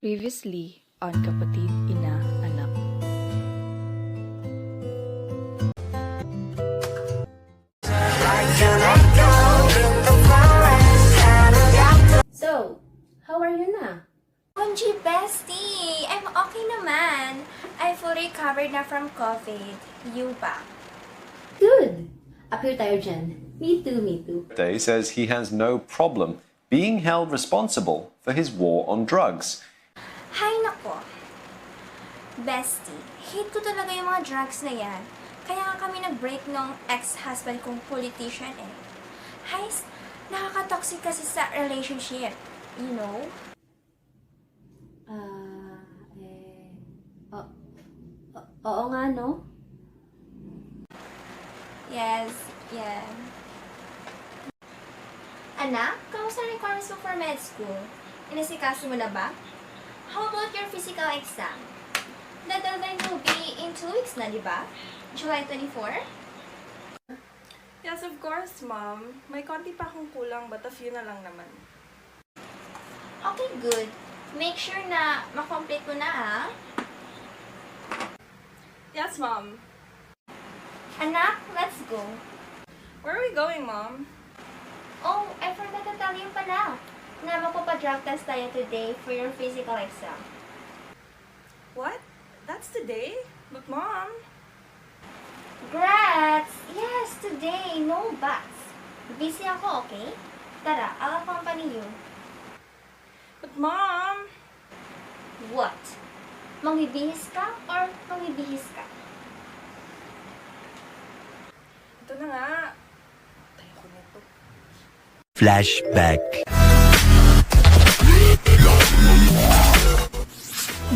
Previously on Kapatid, Ina, Anak. So, how are you na? OMG, bestie! I'm okay naman. I fully recovered na from COVID. You ba? Good! Appear tayo dyan. Me too, me too. Day says he has no problem being held responsible for his war on drugs. Hay nako. Bestie, hate ko talaga yung mga drugs na yan. Kaya nga kami nag-break nung ex-husband kong politician eh. Hays, nakaka-toxic kasi sa relationship. You know? Oo nga, no? Yes, yeah. Anak, kamusta na requirements mo for med school? Inasikaso mo na ba? How about your physical exam? The deadline will be in 2 weeks na, di ba? July 24? Yes, of course, Mom. May konti pa akong kulang but a few na lang naman. Okay, good. Make sure na makomplete mo na, ha? Yes, Mom. Anak, let's go. Where are we going, Mom? Oh, I forgot to tell you pala na magpapadrug test tayo today for your physical exam. What? That's today? But, Mom... Grats! Yes, today. No buts. Busy ako, okay? Tara, I'll accompany you. But, Mom... What? Mangbibihis ka or mangbibihis ka? Ito na nga. Tayo ko nito. Flashback.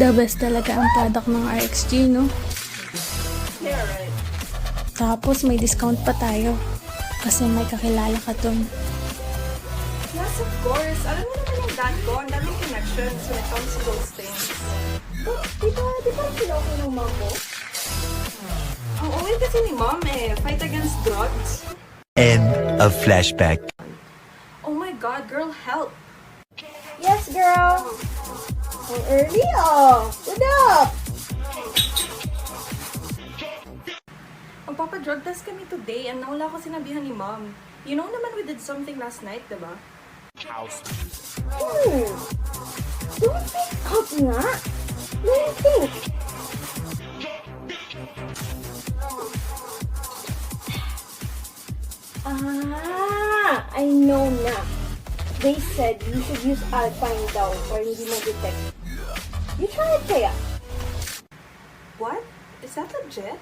The best talaga ang product ng RXG, no? Yeah, right. Tapos may discount pa tayo. Kasi may kakilala ka dun. Yes, of course. Alam mo naman yung dad ko. Ang daming connections when it comes to those things. Di ba sila okay ng mom ko? Ang uwi kasi ni Mom eh. Fight against drugs. End of flashback. Oh my God, girl, help! Yes, girl! Ang early, oh! What up? Magpapadrug test kami today and nawala ko sinabihan ni Mom. You know naman we did something last night, diba? Don't speak up nga! What do you think? I know na. They said you should use alpine daw or hindi ma-detect. You try it kaya? What? Is that legit?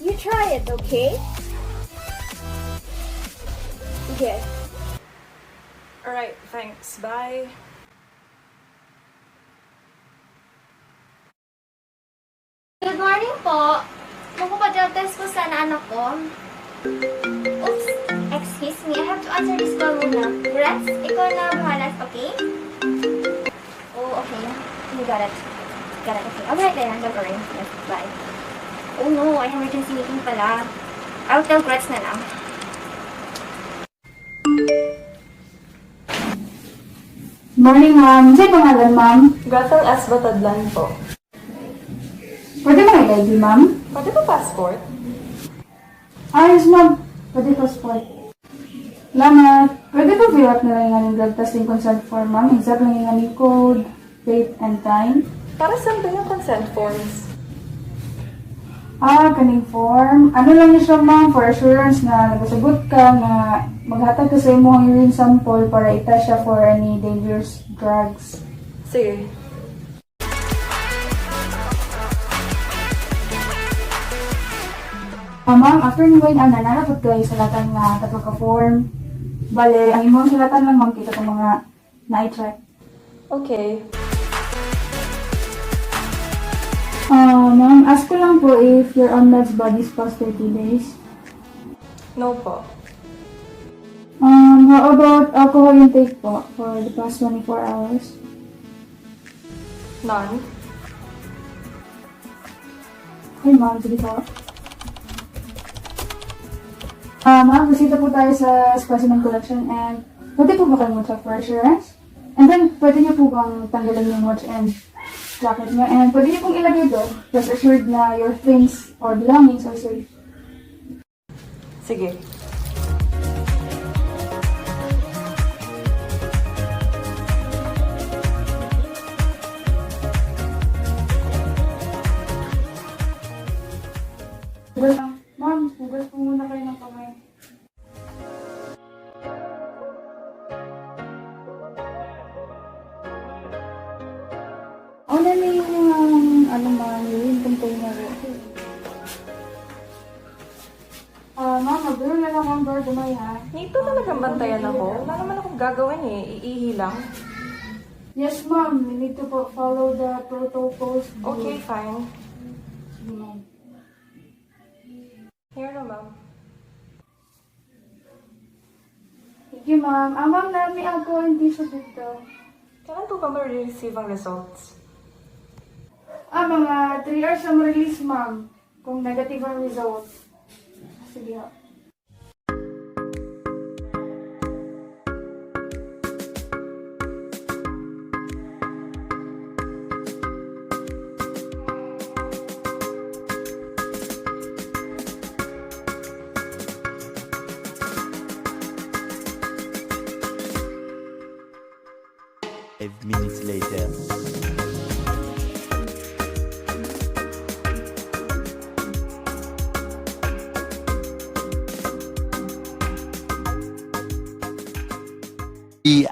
You try it, okay? Sige. Alright, thanks. Bye. Good morning po. Magpapadrug test po sana anak ko. Oops, excuse me. I have to answer this call muna. Grats, ikaw na bahala, okay? Oh, okay. You got it. Got it, okay. Alright then, don't worry. Yes, bye. Oh no, I have emergency meeting pala. I'll tell Grats na lang. Morning, ma'am. Sa'yo pangalan, ma'am? Gatal S. Batadlan po. Pwede ba yung ID, ma'am? Pwede ba passport? Ayos, ma'am. Pwede passport. Salamat. Pwede ba fill up na lang yung blood testing consent form, ma'am? Exact lang yung code, date, and time. Para saan ba yung consent forms? Kaning form. Ano lang yun siya, ma'am, for assurance na nagsagot ka na maghatag ka sa imong urine sample para itest siya for any dangerous drugs. Sige. Ma'am, after ni Wayne, nananapot kayo sa latan nga tatlo ka form. Bale, ang imong sulatan lang, ma'am, kita ko mga na-check. Okay. Ma'am, ask ko lang po if you're on meds bodies past 30 days. No po. How about alcohol intake po for the past 24 hours? None. Okay, ma'am, sige po. Ma'am, bisita po tayo sa specimen collection and pwede po ba kayo mag-check for assurance? And then, pwede niyo po bang tanggalin yung watch and jacket niyo. And pwede niyo pong ilagay doon. Just assured na your things or belongings are safe. Sige. Hugas lang. Ma'am, hugas po muna kayo ng kamay. Una na yung ma'am, yung container. Ma'am, mag-blur na lang ang door dumay ha. Dito talagang bantayan ako. Wala naman akong gagawin eh. Iihi lang. Yes, ma'am. We need to follow the protocols. Okay, fine. Sige, ma'am. Here na, ma'am. Thank you, ma'am. Ma'am, may ako hindi siya dito. Kailan po ba ma-receive ang results? Mga 3 hours ang release, ma'am. Kung negative ang results. Sige, ha. Minutes later.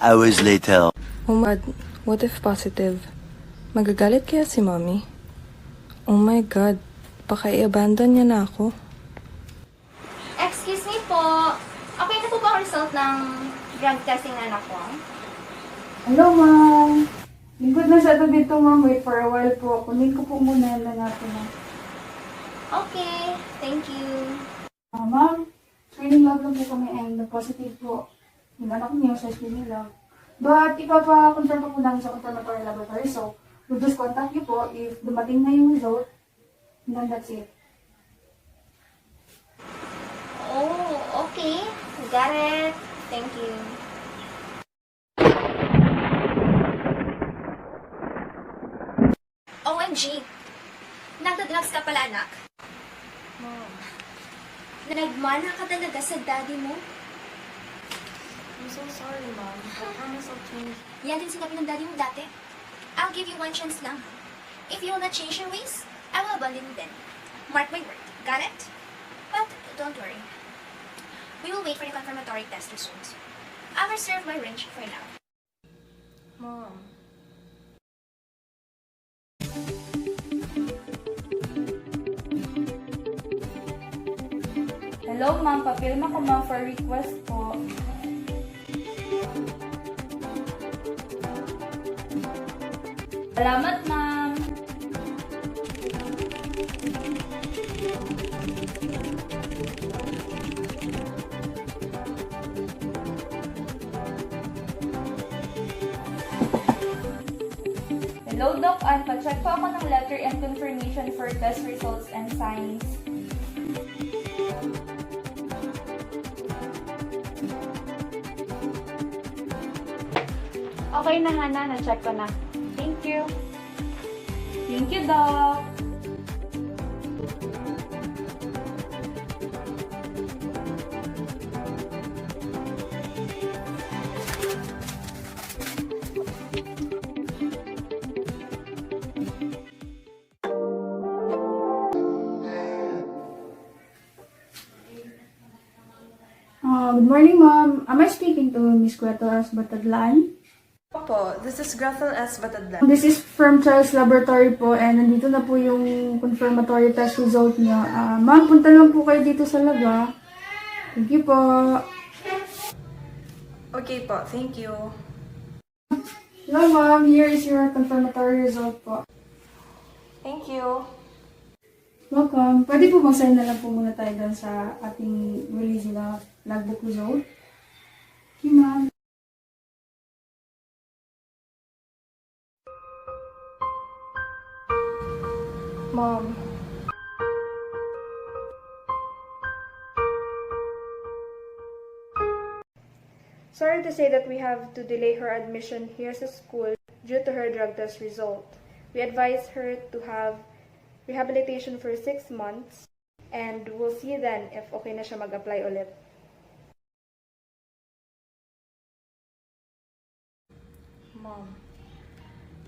Hours later. Oh my God, what if positive? Magagalit kaya si mommy? Oh my God, baka i-abandon niya na ako. Excuse me po. Okay na po ba ang result ng drug testing na anak ko? Hello, ma'am. Lingkod na sa ito dito, ma'am. Wait for a while po. Kunin ko po muna yung natin, ma'am. Okay, thank you. Ma'am, screening lab lang po kami and positive po. Yung anak niyo sa screening lab. But, ipapa-confirm pa po namin sa confirmatory laboratory. So, we'll just contact you po if dumating na yung result. And then that's it. Oh, okay. Got it. Thank you. OMG! Nagda-drugs ka pala, anak? Mom. Nagmana ka talaga sa daddy mo? I'm so sorry, Mom. I promise I'll change. Yan din sinabi ng daddy mo dati. I'll give you one chance lang. If you will not change your ways, I will abandon you then. Mark my word. Got it? But don't worry. We will wait for the confirmatory test results. I'll reserve my range for now. Mom. Hello, ma'am. Papirma ko, ma'am, for request po. Salamat, ma'am. Hello, Doc. Pa-check po ako ng letter and confirmation for test results and signs. Okay na, Hana. Na-check ko na. Thank you. Thank you, Doc. Good morning, ma'am. Am I speaking to Miss Cueto S. Batadlan? Opo, this is Grathel S. Batadlan. This is from Charles Laboratory po and nandito na po yung confirmatory test result niya. Ma'am, punta lang po kayo dito sa lab, ha? Thank you po. Okay po, thank you. Hello, ma'am. Here is your confirmatory result po. Thank you. Welcome. Pwede po bang sign na lang po muna tayo doon sa ating release na logbook result? Okay, ma'am. Mom. Sorry to say that we have to delay her admission here sa school due to her drug test result. We advise her to have rehabilitation for 6 months and we'll see then if okay na siya mag-apply ulit. Mom,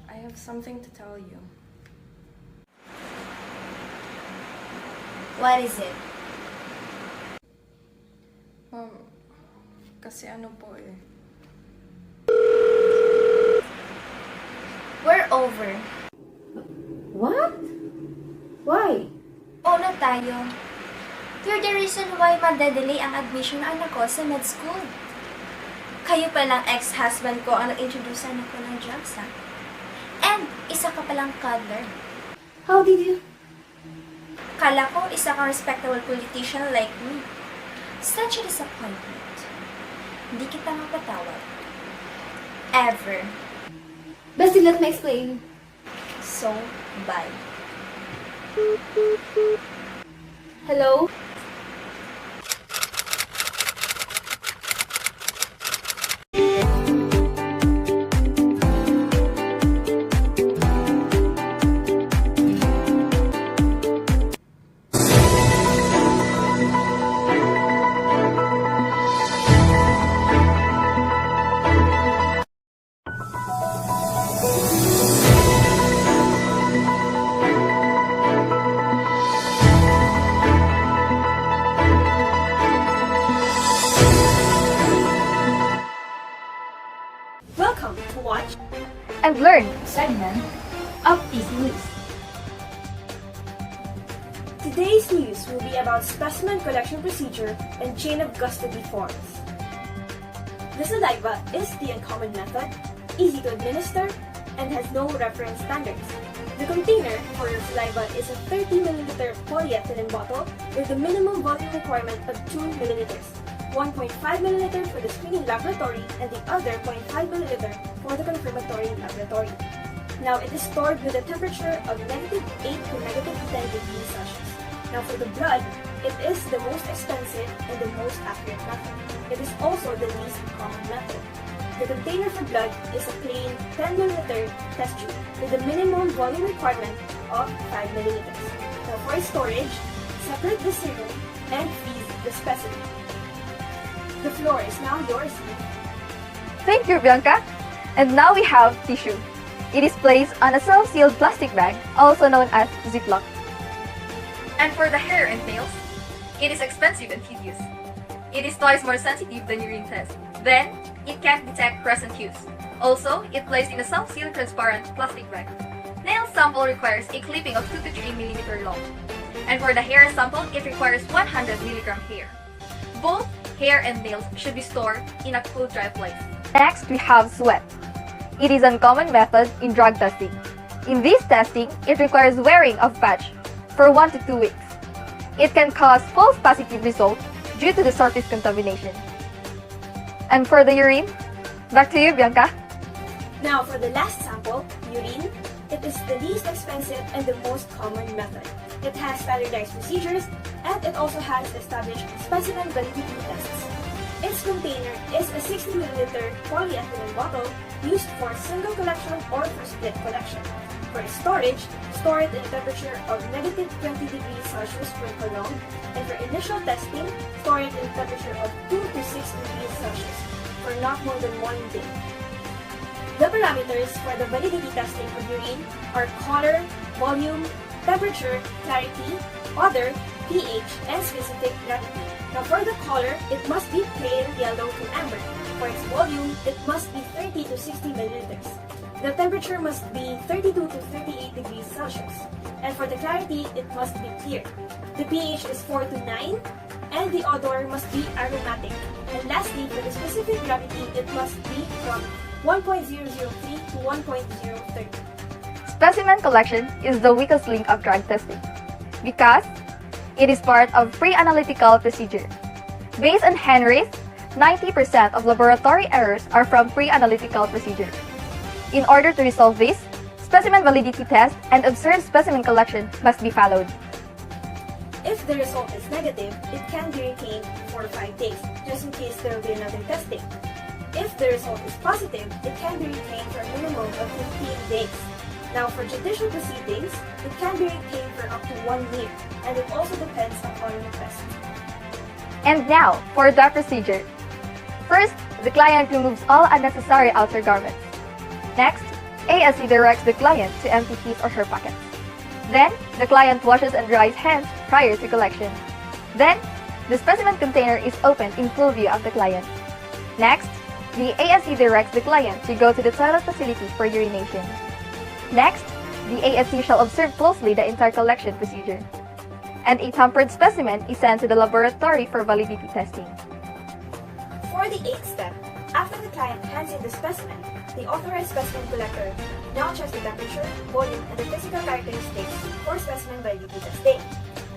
I have something to tell you. What is it? Mom, kasi ano po eh. We're over. What? Why? Oo na tayo. You're the reason why madedelay ang admission ng anak ko sa med school. Kayo palang ex-husband ko ang nag-introduce ako ng drugs, ha? And isa ka palang cuddler. How did you? Kala ko isa kang respectable politician like me. Such a disappointment. Hindi kita mapatawad. Ever. Bestie, let me explain. So, bye. Hello? Welcome to watch And learn segment of this news. Today's news will be about specimen collection procedure and chain of custody forms. The saliva is the uncommon method, easy to administer, and has no reference standards. The container for your saliva is a 30 ml polyethylene bottle with a minimum volume requirement of 2 ml. 1.5 ml for the screening laboratory and the other 0.5 ml for the confirmatory laboratory. Now it is stored with a temperature of -8 to -10 degrees Celsius. Now for the blood, it is the most expensive and the most accurate method. It is also the least common method. The container for blood is a plain 10 ml test tube with a minimum volume requirement of 5 ml. Now for storage, separate the serum and freeze the specimen. The floor is now yours. Thank you, Bianca. And now we have tissue. It is placed on a self-sealed plastic bag, also known as Ziploc. And for the hair and nails, it is expensive and tedious. It is twice more sensitive than urine test. Then, it can't detect present hues. Also, it placed in a self-sealed transparent plastic bag. Nail sample requires a clipping of 2 to 3 mm long. And for the hair sample, it requires 100 mg hair. Both hair and nails should be stored in a cool, dry place. Next, we have sweat. It is an uncommon method in drug testing. In this testing, it requires wearing of patch for 1 to 2 weeks. It can cause false positive results due to the surface contamination. And for the urine, back to you, Bianca. Now for the last sample, urine, it is the least expensive and the most common method. It has standardized procedures and it also has established specimen validity tests. Its container is a 60 ml polyethylene bottle used for single collection or for split collection. For storage, store it in a temperature of -20 degrees Celsius per prolonged, and for initial testing, store it in a temperature of 2 to 6 degrees Celsius for not more than 1 day. The parameters for the validity testing of urine are color, volume, temperature, clarity, odor, pH, and specific gravity. Now for the color, it must be pale yellow to amber. For its volume, it must be 30 to 60 milliliters. The temperature must be 32 to 38 degrees Celsius. And for the clarity, it must be clear. The pH is 4 to 9, and the odor must be aromatic. And lastly, for the specific gravity, it must be from 1.003 to 1.030. Specimen collection is the weakest link of drug testing because it is part of pre-analytical procedure. Based on Henry's, 90% of laboratory errors are from pre-analytical procedure. In order to resolve this, specimen validity test and observed specimen collection must be followed. If the result is negative, it can be retained for 5 days, just in case there will be another testing. If the result is positive, it can be retained for a minimum of 15 days. Now, for judicial proceedings, it can be retained for up to 1 year, and it also depends upon request. And now, for the procedure. First, the client removes all unnecessary outer garments. Next, ASC directs the client to empty his or her pockets. Then, the client washes and dries hands prior to collection. Then, the specimen container is opened in full view of the client. Next, the ASC directs the client to go to the toilet facility for urination. Next, the ASC shall observe closely the entire collection procedure. And a tampered specimen is sent to the laboratory for validity testing. For the 8th step, after the client hands in the specimen, the authorized specimen collector now checks the temperature, volume, and the physical characteristics for specimen validity testing.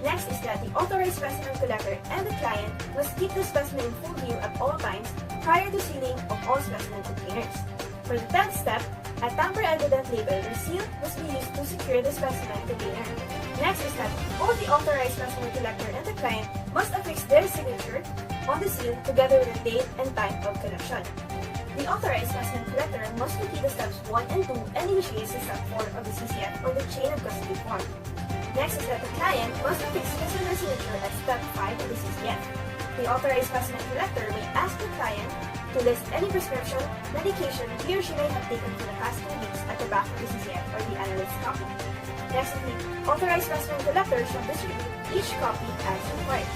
Next is that the authorized specimen collector and the client must keep the specimen in full view at all times prior to sealing of all specimen containers. For the 10th step, a tamper-evident label or seal must be used to secure the specimen container. Next is that both the authorized specimen collector and the client must affix their signature on the seal together with the date and time of collection. The authorized specimen collector must complete the steps 1 and 2 and initiates the step 4 of the CCF or the chain of custody form. Next is that the client must affix his or her signature at step 5 of the CCF. The authorized specimen collector may ask the client to list any prescription, medication he or she may have taken for the past 2 weeks at the back of the CCF or the analyst's copy. Next, the authorized specimen collector shall distribute each copy as required.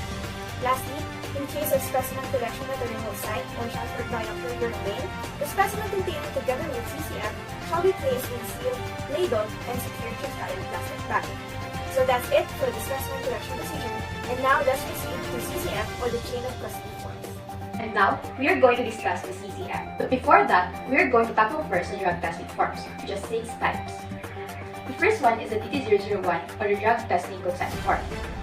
Lastly, in case of specimen collection at a remote site or transferred by a courier mail, the specimen container together with CCF shall be placed in sealed, labeled, and secured transparent plastic bag. So that's it for the specimen collection procedure. And now let's proceed to CCF or the chain of custody forms. And now, we are going to discuss the CCF. But before that, we are going to tackle first the drug testing forms, just 6 types. The first one is the DT001 or the drug testing consent form.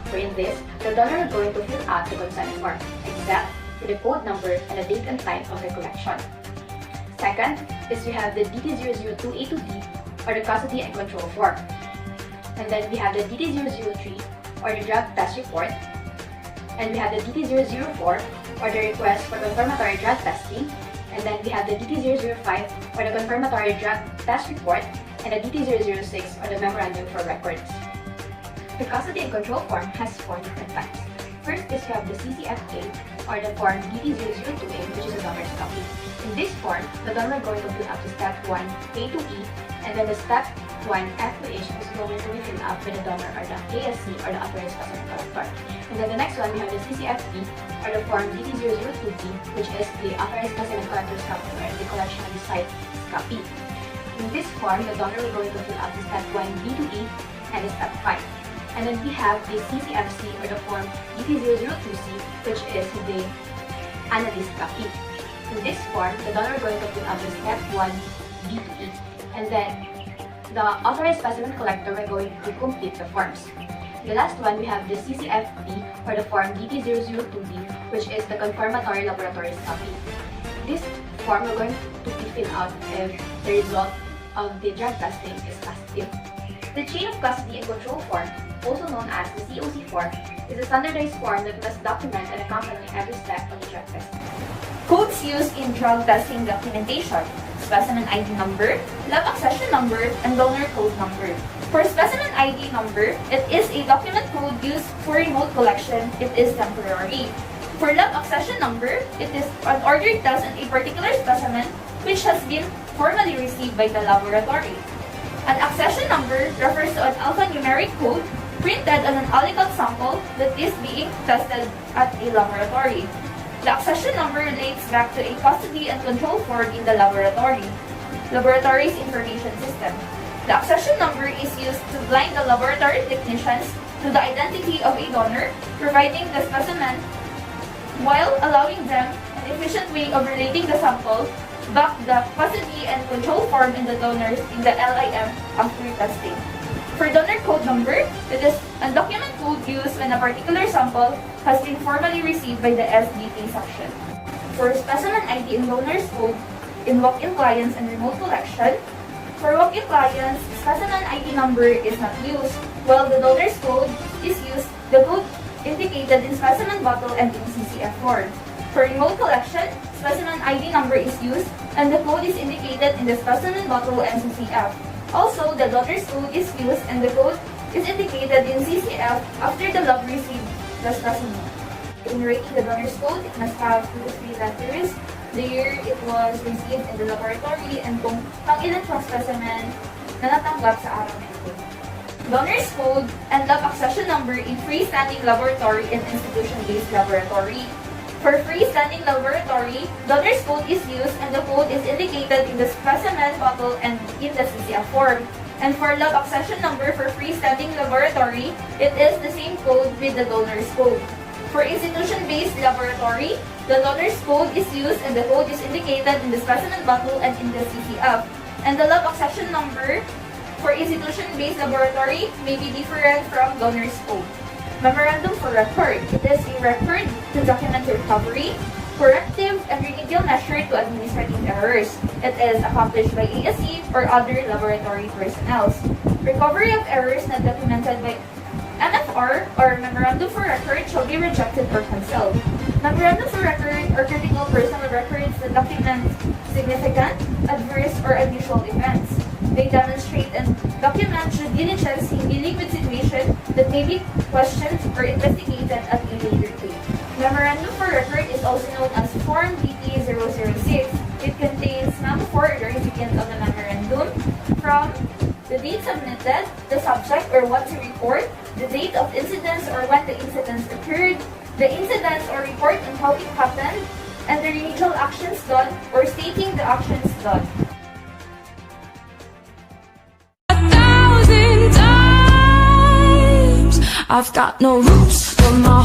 For in this, the donor is going to fill out the consent form, except for the code number and the date and time of the collection. Second is we have the DT002A to D or the custody and control form. And then we have the DT003 or the drug test report. And we have the DT004 or the request for confirmatory drug testing. And then we have the DT005 or the confirmatory drug test report. And the DT006 or the memorandum for records. The custody and control form has 4 different types. First is we have the CCFA or the form DT002A, which is a donor's copy. In this form, the donor is going to fill up to step 1 A to E, and then the step 1 F to H is going to be filled up by the donor or the ASC or the authorized specimen collector. And then the next one, we have the CCFB or the form DT002B, which is the authorized specimen collector's copy or the collection of the site's copy. In this form, the donor is going to fill up to step 1 B to E and step 5. And then we have the CCFC or the form DT002C, which is the analyst copy. In this form, the donor is going to fill up to step 1 B to E. And then the authorized specimen collector is going to complete the forms. The last one, we have the CCFD or the form DT002B, which is the confirmatory laboratory's copy. This form is going to be filled out if the result of the drug testing is positive. The chain of custody and control form, also known as the COC form, is a standardized form that must document and accompany every step of the drug testing. Codes used in drug testing documentation: specimen ID number, lab accession number, and donor code number. For specimen ID number, it is a document code used for remote collection. It is temporary. For lab accession number, it is an ordered test on a particular specimen which has been formally received by the laboratory. An accession number refers to an alphanumeric code printed on an aliquot sample that is being tested at a laboratory. The accession number relates back to a custody and control form in the laboratory, laboratory's information system. The accession number is used to blind the laboratory technicians to the identity of a donor, providing the specimen while allowing them an efficient way of relating the sample back the custody and control form in the donors in the LIM after testing. For donor code number, it is a document code used when a particular sample has been formally received by the SDK section. For specimen ID and donor's code in walk-in clients and remote collection, for walk-in clients, specimen ID number is not used, while the donor's code is used, the code indicated in specimen bottle and in CCF form. For remote collection, specimen ID number is used and the code is indicated in the specimen bottle and CCF. Also, the donor's code is used and the code is indicated in CCF after the lab received the specimen. In writing the donor's code, it must have 2 to 3 letters, the year it was received in the laboratory, and kung pang-ilan pang specimen na natanggap sa araw na ito. Donor's code and lab accession number in freestanding laboratory and institution-based laboratory. For freestanding laboratory, donor's code is used and the code is indicated in the specimen bottle and in the CCF form. And for lab accession number for freestanding laboratory, it is the same code with the donor's code. For institution-based laboratory, the donor's code is used and the code is indicated in the specimen bottle and in the CCF. And the lab accession number for institution-based laboratory may be different from donor's code. Memorandum for record. It is a record to document recovery, corrective, and remedial measure to administrative errors. It is accomplished by ASC or other laboratory personnel. Recovery of errors not documented by MFR or Memorandum for Record shall be rejected or cancelled. Memorandum for Record or critical personal records that document significant, adverse, or unusual events. They demonstrate and document due diligence in dealing with situations that may be questioned or investigated at a later date. Memorandum for Record is also known as Form DT-006. It contains memo for the recipient of the memorandum from the date submitted, the subject or what to report, the date of incidents or when the incidents occurred, the incidents or report on how it happened, and the remedial actions done or stating the actions done. I've got no roots, but my